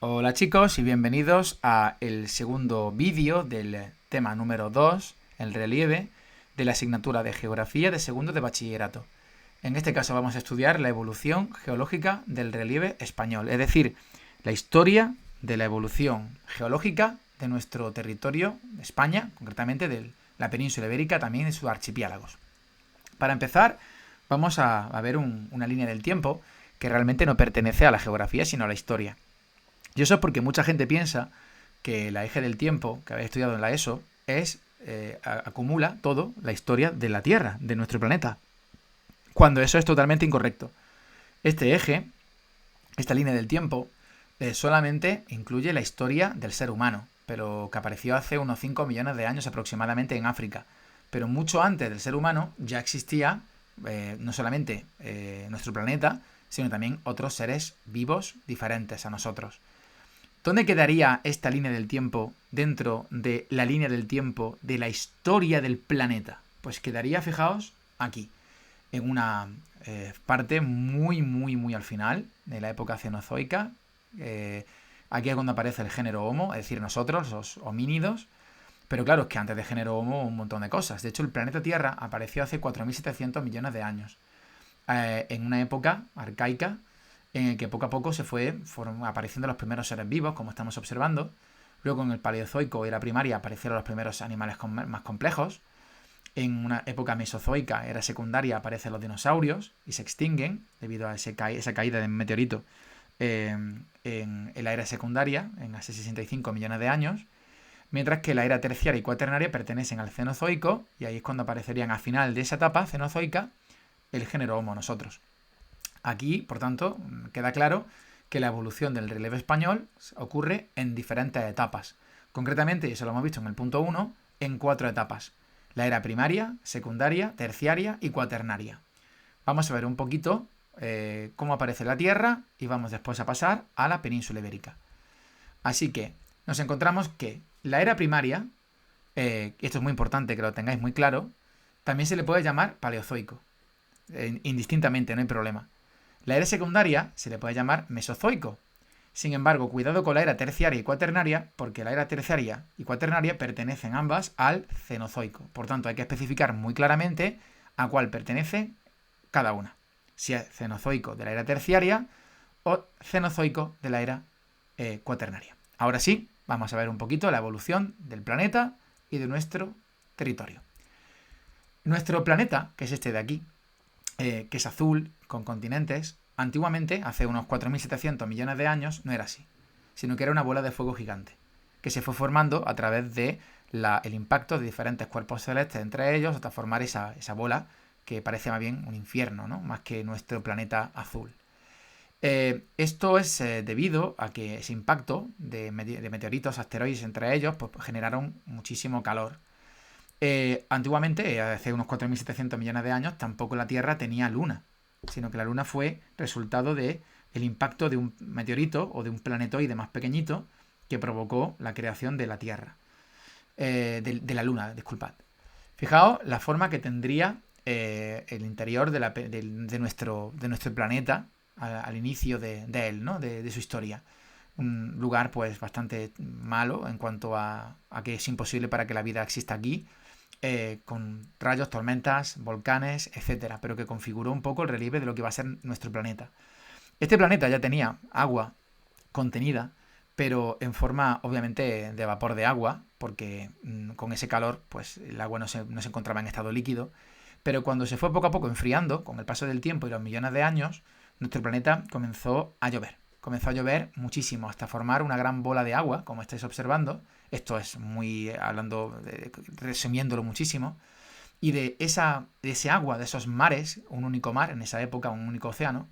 Hola chicos y bienvenidos a el segundo vídeo del tema número 2, el relieve, de la asignatura de Geografía de segundo de bachillerato. En este caso vamos a estudiar la evolución geológica del relieve español, es decir, la historia de la evolución geológica de nuestro territorio, España, concretamente de la península ibérica, también en sus archipiélagos. Para empezar, vamos a ver una línea del tiempo que realmente no pertenece a la geografía, sino a la historia. Y eso es porque mucha gente piensa que la eje del tiempo que habéis estudiado en la ESO acumula todo la historia de la Tierra, de nuestro planeta, cuando eso es totalmente incorrecto. Este eje, esta línea del tiempo, solamente incluye la historia del ser humano, pero que apareció hace unos 5 millones de años aproximadamente en África. Pero mucho antes del ser humano ya existía no solamente nuestro planeta, sino también otros seres vivos diferentes a nosotros. ¿Dónde quedaría esta línea del tiempo dentro de la línea del tiempo de la historia del planeta? Pues quedaría, fijaos, aquí, en una parte muy al final de la época cenozoica. Aquí es cuando aparece el género Homo, es decir, nosotros, los homínidos. Pero claro, es que antes de género Homo un montón de cosas. De hecho, el planeta Tierra apareció hace 4.700 millones de años, en una época arcaica, en el que poco a poco fueron apareciendo los primeros seres vivos, como estamos observando. Luego en el Paleozoico, era primaria, aparecieron los primeros animales más complejos. En una época mesozoica, era secundaria, aparecen los dinosaurios y se extinguen debido a esa caída de un meteorito en la era secundaria, en hace 65 millones de años. Mientras que la era terciaria y cuaternaria pertenecen al Cenozoico, y ahí es cuando aparecerían al final de esa etapa cenozoica el género Homo, nosotros. Aquí, por tanto, queda claro que la evolución del relieve español ocurre en diferentes etapas. Concretamente, y eso lo hemos visto en el punto 1, en 4 etapas. La era primaria, secundaria, terciaria y cuaternaria. Vamos a ver un poquito cómo aparece la Tierra y vamos después a pasar a la península ibérica. Así que nos encontramos que la era primaria, esto es muy importante que lo tengáis muy claro, también se le puede llamar paleozoico. Indistintamente, no hay problema. La era secundaria se le puede llamar mesozoico. Sin embargo, cuidado con la era terciaria y cuaternaria, porque la era terciaria y cuaternaria pertenecen ambas al cenozoico. Por tanto, hay que especificar muy claramente a cuál pertenece cada una. Si es cenozoico de la era terciaria o cenozoico de la era cuaternaria. Ahora sí, vamos a ver un poquito la evolución del planeta y de nuestro territorio. Nuestro planeta, que es este de aquí, que es azul, con continentes, antiguamente, hace unos 4.700 millones de años, no era así, sino que era una bola de fuego gigante, que se fue formando a través de el impacto de diferentes cuerpos celestes entre ellos hasta formar esa bola que parece más bien un infierno, ¿no? Más que nuestro planeta azul. Esto es debido a que ese impacto de meteoritos, asteroides entre ellos, pues generaron muchísimo calor. Antiguamente, hace unos 4.700 millones de años, tampoco la Tierra tenía luna, sino que la luna fue resultado del impacto de un meteorito o de un planetoide más pequeñito que provocó la creación de la Tierra. De la luna, disculpad. Fijaos la forma que tendría el interior de nuestro planeta al inicio de él, ¿no? de su historia. Un lugar pues bastante malo en cuanto a que es imposible para que la vida exista aquí, con rayos, tormentas, volcanes, etcétera, pero que configuró un poco el relieve de lo que va a ser nuestro planeta. Este planeta ya tenía agua contenida, pero en forma obviamente de vapor de agua, porque con ese calor pues el agua no se encontraba en estado líquido, pero cuando se fue poco a poco enfriando, con el paso del tiempo y los millones de años, nuestro planeta comenzó a llover. Comenzó a llover muchísimo, hasta formar una gran bola de agua, como estáis observando. Esto es muy resumiéndolo muchísimo. Y de ese agua, de esos mares, un único mar, en esa época un único océano,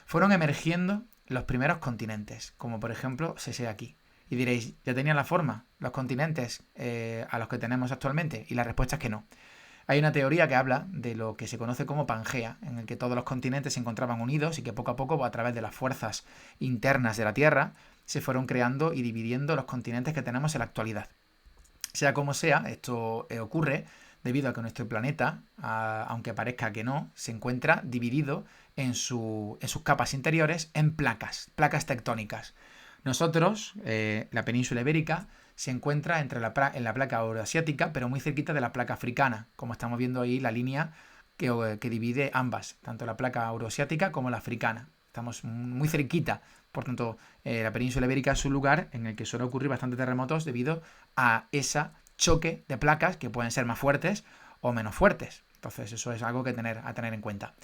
fueron emergiendo los primeros continentes, como por ejemplo se aquí. Y diréis, ¿ya tenían la forma los continentes a los que tenemos actualmente? Y la respuesta es que no. Hay una teoría que habla de lo que se conoce como Pangea, en el que todos los continentes se encontraban unidos y que poco a poco, a través de las fuerzas internas de la Tierra, se fueron creando y dividiendo los continentes que tenemos en la actualidad. Sea como sea, esto ocurre debido a que nuestro planeta, aunque parezca que no, se encuentra dividido en sus capas interiores en placas tectónicas. Nosotros, la península ibérica, se encuentra en la placa euroasiática, pero muy cerquita de la placa africana, como estamos viendo ahí la línea que divide ambas, tanto la placa euroasiática como la africana. Estamos muy cerquita, por tanto, la península ibérica es un lugar en el que suele ocurrir bastantes terremotos debido a ese choque de placas que pueden ser más fuertes o menos fuertes. Entonces, eso es algo a tener en cuenta.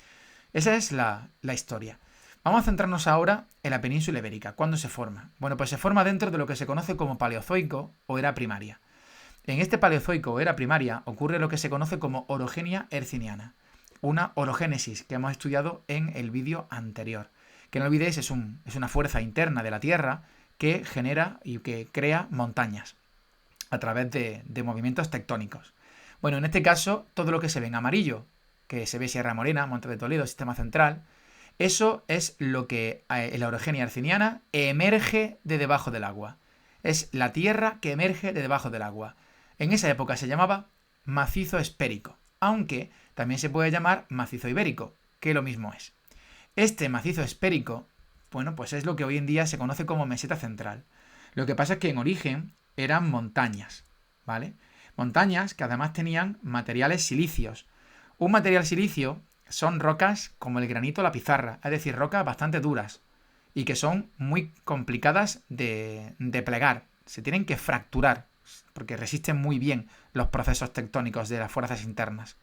Esa es la historia. Vamos a centrarnos ahora en la península ibérica. ¿Cuándo se forma? Bueno, pues se forma dentro de lo que se conoce como Paleozoico o era primaria. En este Paleozoico o era primaria ocurre lo que se conoce como orogenia herciniana, una orogénesis que hemos estudiado en el vídeo anterior. Que no olvidéis, es una fuerza interna de la Tierra que genera y que crea montañas a través de movimientos tectónicos. Bueno, en este caso, todo lo que se ve en amarillo, que se ve Sierra Morena, Monte de Toledo, Sistema Central, eso es lo que en la orogenia herciniana emerge de debajo del agua. Es la tierra que emerge de debajo del agua. En esa época se llamaba macizo espérico, aunque también se puede llamar macizo ibérico, que lo mismo es. Este macizo espérico, bueno, pues es lo que hoy en día se conoce como meseta central. Lo que pasa es que en origen eran montañas, ¿vale? Montañas que además tenían materiales silicios. Un material silicio son rocas como el granito o la pizarra, es decir, rocas bastante duras y que son muy complicadas de plegar. Se tienen que fracturar porque resisten muy bien los procesos tectónicos de las fuerzas internas.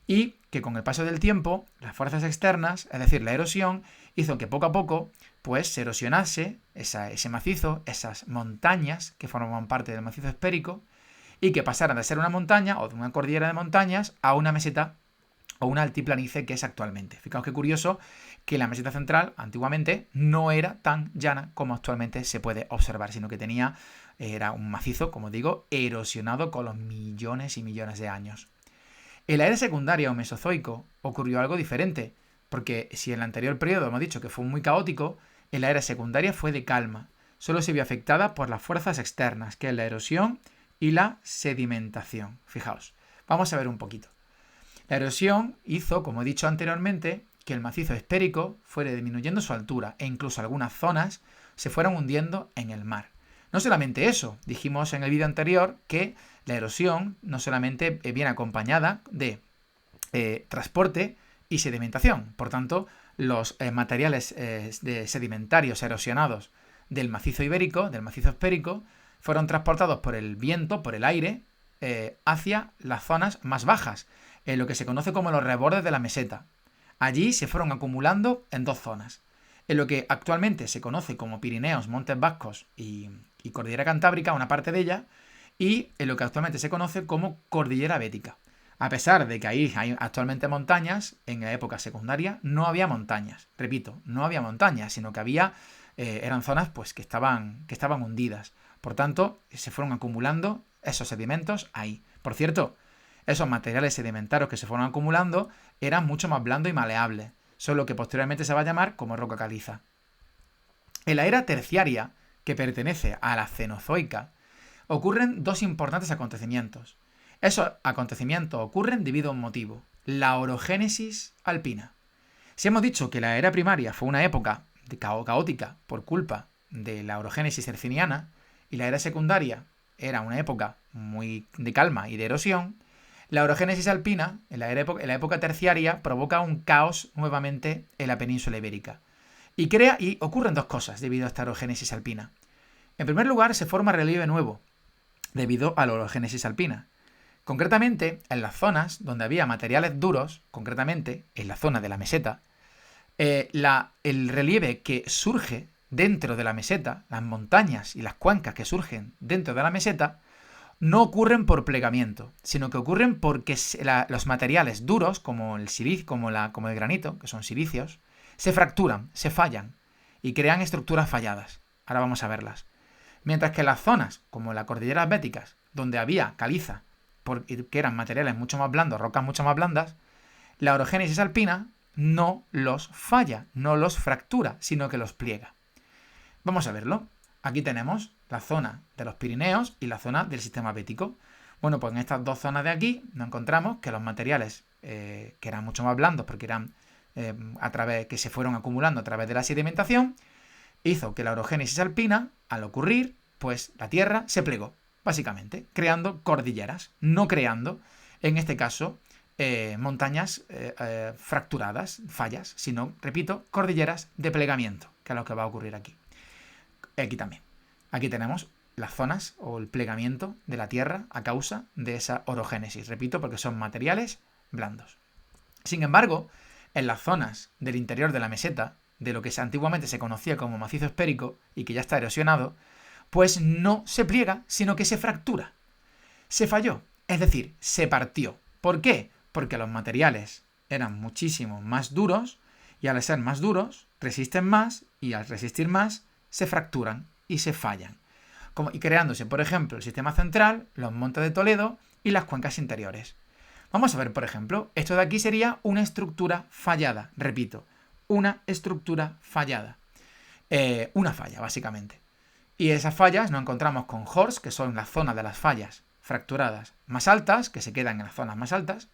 Y que con el paso del tiempo, las fuerzas externas, es decir, la erosión, hizo que poco a poco pues, se erosionase ese macizo, esas montañas que formaban parte del macizo espérico, y que pasaran de ser una montaña o de una cordillera de montañas a una meseta o una altiplanicie que es actualmente. Fijaos qué curioso que la meseta central antiguamente no era tan llana como actualmente se puede observar, sino que era un macizo, como digo, erosionado con los millones y millones de años. En la era secundaria o mesozoico ocurrió algo diferente, porque si en el anterior periodo hemos dicho que fue muy caótico, en la era secundaria fue de calma. Solo se vio afectada por las fuerzas externas, que es la erosión y la sedimentación. Fijaos, vamos a ver un poquito. La erosión hizo, como he dicho anteriormente, que el macizo espérico fuera disminuyendo su altura e incluso algunas zonas se fueran hundiendo en el mar. No solamente eso, dijimos en el vídeo anterior que la erosión no solamente viene acompañada de transporte y sedimentación. Por tanto, los materiales sedimentarios erosionados del macizo ibérico, del macizo espérico, fueron transportados por el viento, por el aire, hacia las zonas más bajas, en lo que se conoce como los rebordes de la meseta. Allí se fueron acumulando en dos zonas. En lo que actualmente se conoce como Pirineos, Montes Vascos y Cordillera Cantábrica, una parte de ella, y en lo que actualmente se conoce como Cordillera Bética. A pesar de que ahí hay actualmente montañas, en la época secundaria no había montañas. Repito, no había montañas, sino que eran zonas pues, que estaban hundidas. Por tanto, se fueron acumulando esos sedimentos ahí. Por cierto, esos materiales sedimentarios que se fueron acumulando eran mucho más blandos y maleables, solo que posteriormente se va a llamar como roca caliza. En la era terciaria, que pertenece a la cenozoica, ocurren dos importantes acontecimientos. Esos acontecimientos ocurren debido a un motivo, la orogénesis alpina. Si hemos dicho que la era primaria fue una época caótica por culpa de la orogénesis herciniana y la era secundaria era una época muy de calma y de erosión, la orogénesis alpina, en la época terciaria, provoca un caos nuevamente en la península ibérica. Y ocurren dos cosas debido a esta orogénesis alpina. En primer lugar, se forma relieve nuevo, debido a la orogénesis alpina. Concretamente, en las zonas donde había materiales duros, concretamente en la zona de la meseta, el relieve que surge dentro de la meseta, las montañas y las cuencas que surgen dentro de la meseta, no ocurren por plegamiento, sino que ocurren porque los materiales duros, como el granito, que son silicios, se fracturan, se fallan y crean estructuras falladas. Ahora vamos a verlas. Mientras que las zonas, como las cordilleras béticas, donde había caliza, que eran materiales mucho más blandos, rocas mucho más blandas, la orogénesis alpina no los falla, no los fractura, sino que los pliega. Vamos a verlo. Aquí tenemos la zona de los Pirineos y la zona del sistema bético. Bueno, pues en estas dos zonas de aquí nos encontramos que los materiales que eran mucho más blandos porque eran que se fueron acumulando a través de la sedimentación, hizo que la orogénesis alpina, al ocurrir, pues la Tierra se plegó, básicamente, creando cordilleras, no creando, en este caso, montañas fracturadas, fallas, sino, repito, cordilleras de plegamiento, que es lo que va a ocurrir aquí. Aquí también. Aquí tenemos las zonas o el plegamiento de la Tierra a causa de esa orogénesis, repito, porque son materiales blandos. Sin embargo, en las zonas del interior de la meseta, de lo que antiguamente se conocía como macizo esférico y que ya está erosionado, pues no se pliega, sino que se fractura. Se falló, es decir, se partió. ¿Por qué? Porque los materiales eran muchísimo más duros y al ser más duros resisten más y al resistir más se fracturan y se fallan. Y creándose, por ejemplo, el sistema central, los montes de Toledo y las cuencas interiores. Vamos a ver, por ejemplo, esto de aquí sería una estructura fallada. Repito, una estructura fallada. Una falla, básicamente. Y esas fallas nos encontramos con Horst, que son las zonas de las fallas fracturadas más altas, que se quedan en las zonas más altas,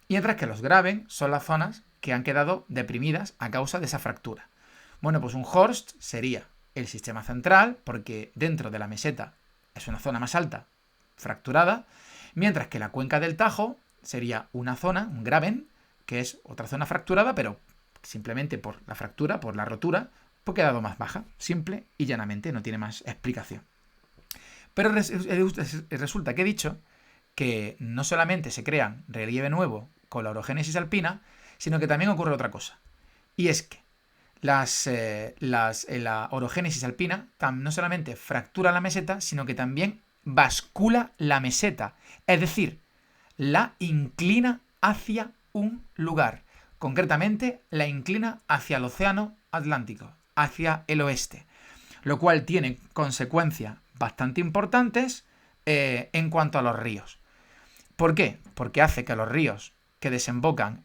y mientras que los Graben son las zonas que han quedado deprimidas a causa de esa fractura. Bueno, pues un Horst sería el sistema central, porque dentro de la meseta es una zona más alta, fracturada, mientras que la cuenca del Tajo sería una zona, un Graben, que es otra zona fracturada, pero simplemente por la fractura, por la rotura, pues ha quedado más baja, simple y llanamente, no tiene más explicación. Pero resulta que he dicho que no solamente se crean relieve nuevo con la orogénesis alpina, sino que también ocurre otra cosa. Y es que la orogénesis alpina no solamente fractura la meseta, sino que también bascula la meseta. Es decir, la inclina hacia un lugar. Concretamente, la inclina hacia el océano Atlántico, hacia el oeste. Lo cual tiene consecuencias bastante importantes en cuanto a los ríos. ¿Por qué? Porque hace que los ríos que desembocan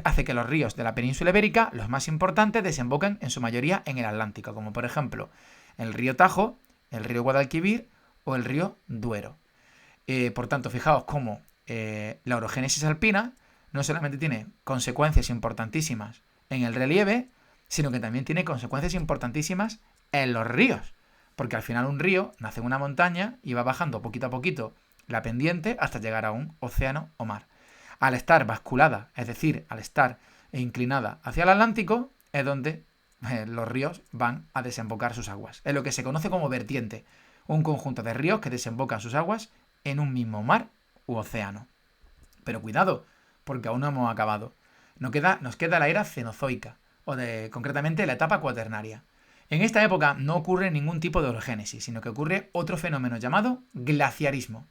hace que los ríos de la península ibérica, los más importantes, desemboquen en su mayoría en el Atlántico, como por ejemplo el río Tajo, el río Guadalquivir o el río Duero. Por tanto, fijaos cómo la orogénesis alpina no solamente tiene consecuencias importantísimas en el relieve, sino que también tiene consecuencias importantísimas en los ríos. Porque al final un río nace en una montaña y va bajando poquito a poquito la pendiente hasta llegar a un océano o mar. Al estar basculada, es decir, al estar inclinada hacia el Atlántico, es donde los ríos van a desembocar sus aguas. Es lo que se conoce como vertiente, un conjunto de ríos que desembocan sus aguas en un mismo mar u océano. Pero cuidado, porque aún no hemos acabado. Nos queda la era cenozoica, concretamente la etapa cuaternaria. En esta época no ocurre ningún tipo de orogénesis, sino que ocurre otro fenómeno llamado glaciarismo,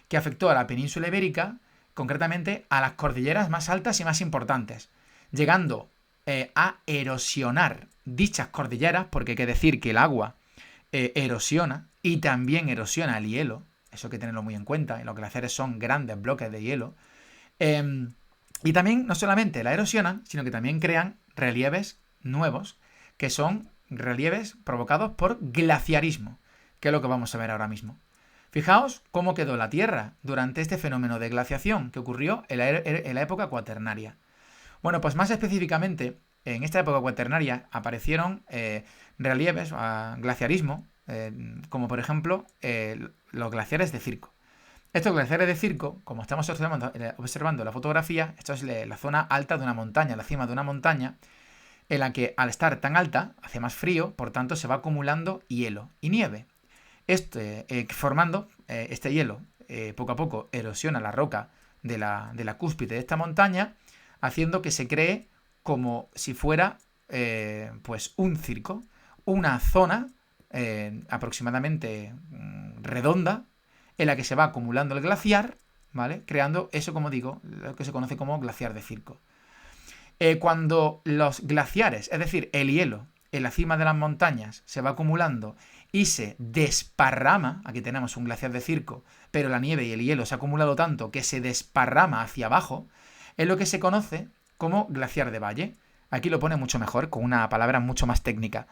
que afectó a la península ibérica, concretamente a las cordilleras más altas y más importantes, llegando a erosionar dichas cordilleras, porque hay que decir que el agua erosiona y también erosiona el hielo, eso hay que tenerlo muy en cuenta, y los glaciares son grandes bloques de hielo, y también no solamente la erosionan, sino que también crean relieves nuevos, que son relieves provocados por glaciarismo, que es lo que vamos a ver ahora mismo. Fijaos cómo quedó la Tierra durante este fenómeno de glaciación que ocurrió en la época cuaternaria. Bueno, pues más específicamente, en esta época cuaternaria aparecieron relieves, glaciarismo, como por ejemplo los glaciares de Circo. Estos glaciares de Circo, como estamos observando la fotografía, esto es la zona alta de una montaña, la cima de una montaña, en la que al estar tan alta hace más frío, por tanto se va acumulando hielo y nieve. Formando este hielo, poco a poco erosiona la roca de la cúspide de esta montaña, haciendo que se cree como si fuera pues un circo, una zona aproximadamente redonda en la que se va acumulando el glaciar, ¿vale? Creando eso, como digo, lo que se conoce como glaciar de Circo. Cuando los glaciares, es decir, el hielo en la cima de las montañas se va acumulando y se desparrama, aquí tenemos un glaciar de Circo, pero la nieve y el hielo se ha acumulado tanto que se desparrama hacia abajo, es lo que se conoce como glaciar de valle. Aquí lo pone mucho mejor, con una palabra mucho más técnica.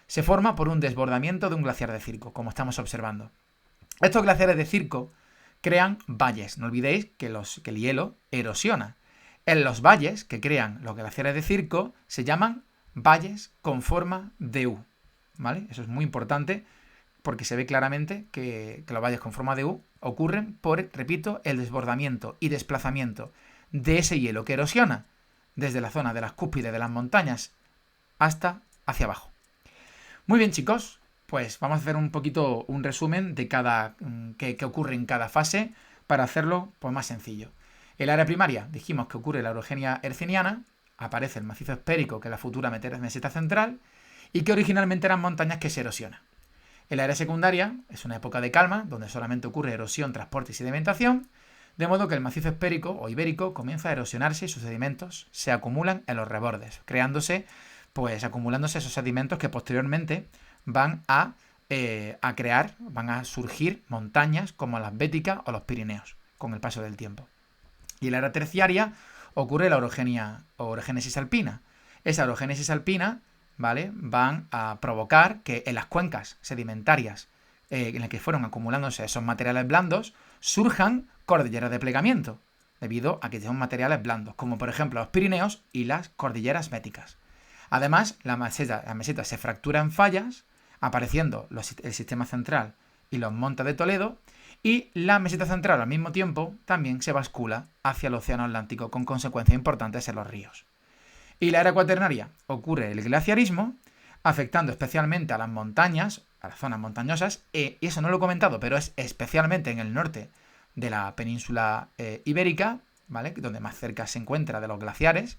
Se forma por un desbordamiento de un glaciar de Circo, como estamos observando. Estos glaciares de Circo crean valles. No olvidéis que el hielo erosiona. En los valles que crean los glaciares de Circo se llaman valles con forma de U, ¿vale? Eso es muy importante porque se ve claramente que los valles con forma de U ocurren por, repito, el desbordamiento y desplazamiento de ese hielo que erosiona desde la zona de las cúspides de las montañas hasta hacia abajo. Muy bien, chicos, pues vamos a hacer un poquito un resumen de cada que ocurre en cada fase para hacerlo pues, más sencillo. En la era primaria dijimos que ocurre la orogenia herciniana, aparece el macizo esférico, que es la futura meseta central, y que originalmente eran montañas que se erosionan. En la era secundaria es una época de calma, donde solamente ocurre erosión, transporte y sedimentación, de modo que el macizo esférico o ibérico comienza a erosionarse y sus sedimentos se acumulan en los rebordes, acumulándose esos sedimentos que posteriormente van a surgir montañas como las Béticas o los Pirineos, con el paso del tiempo. Y en la era terciaria ocurre la orogénesis alpina. Esa orogénesis alpina, ¿vale?, van a provocar que en las cuencas sedimentarias en las que fueron acumulándose esos materiales blandos surjan cordilleras de plegamiento, debido a que son materiales blandos, como por ejemplo los Pirineos y las cordilleras béticas. Además, la meseta se fractura en fallas, apareciendo el sistema central y los montes de Toledo, y la meseta central al mismo tiempo también se bascula hacia el océano Atlántico, con consecuencias importantes en los ríos. Y la era cuaternaria ocurre el glaciarismo, afectando especialmente a las montañas, a las zonas montañosas, y eso no lo he comentado, pero es especialmente en el norte de la península ibérica, ¿vale?, donde más cerca se encuentra de los glaciares,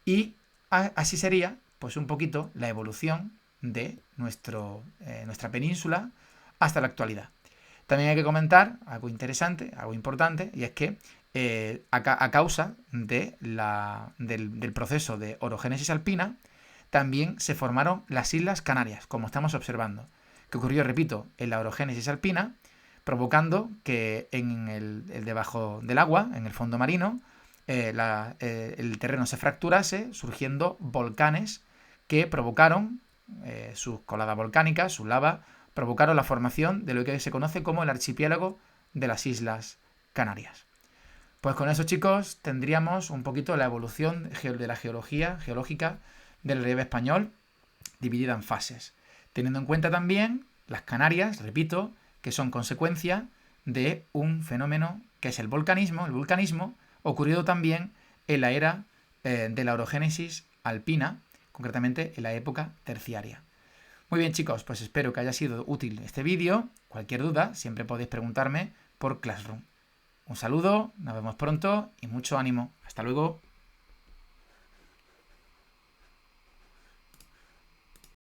y así sería pues un poquito la evolución de nuestra península hasta la actualidad. También hay que comentar algo interesante, algo importante, y es que a causa del proceso de orogénesis alpina, también se formaron las Islas Canarias, como estamos observando, que ocurrió, repito, en la orogénesis alpina, provocando que en el debajo del agua, en el fondo marino, el terreno se fracturase, surgiendo volcanes que provocaron sus coladas volcánicas, su lava, provocaron la formación de lo que se conoce como el archipiélago de las Islas Canarias. Pues con eso, chicos, tendríamos un poquito la evolución de la geológica del relieve español, dividida en fases, teniendo en cuenta también las Canarias, repito, que son consecuencia de un fenómeno que es el vulcanismo, ocurrido también en la era de la orogénesis alpina, concretamente en la época terciaria. Muy bien, chicos, pues espero que haya sido útil este vídeo. Cualquier duda siempre podéis preguntarme por Classroom. Un saludo, nos vemos pronto y mucho ánimo. Hasta luego.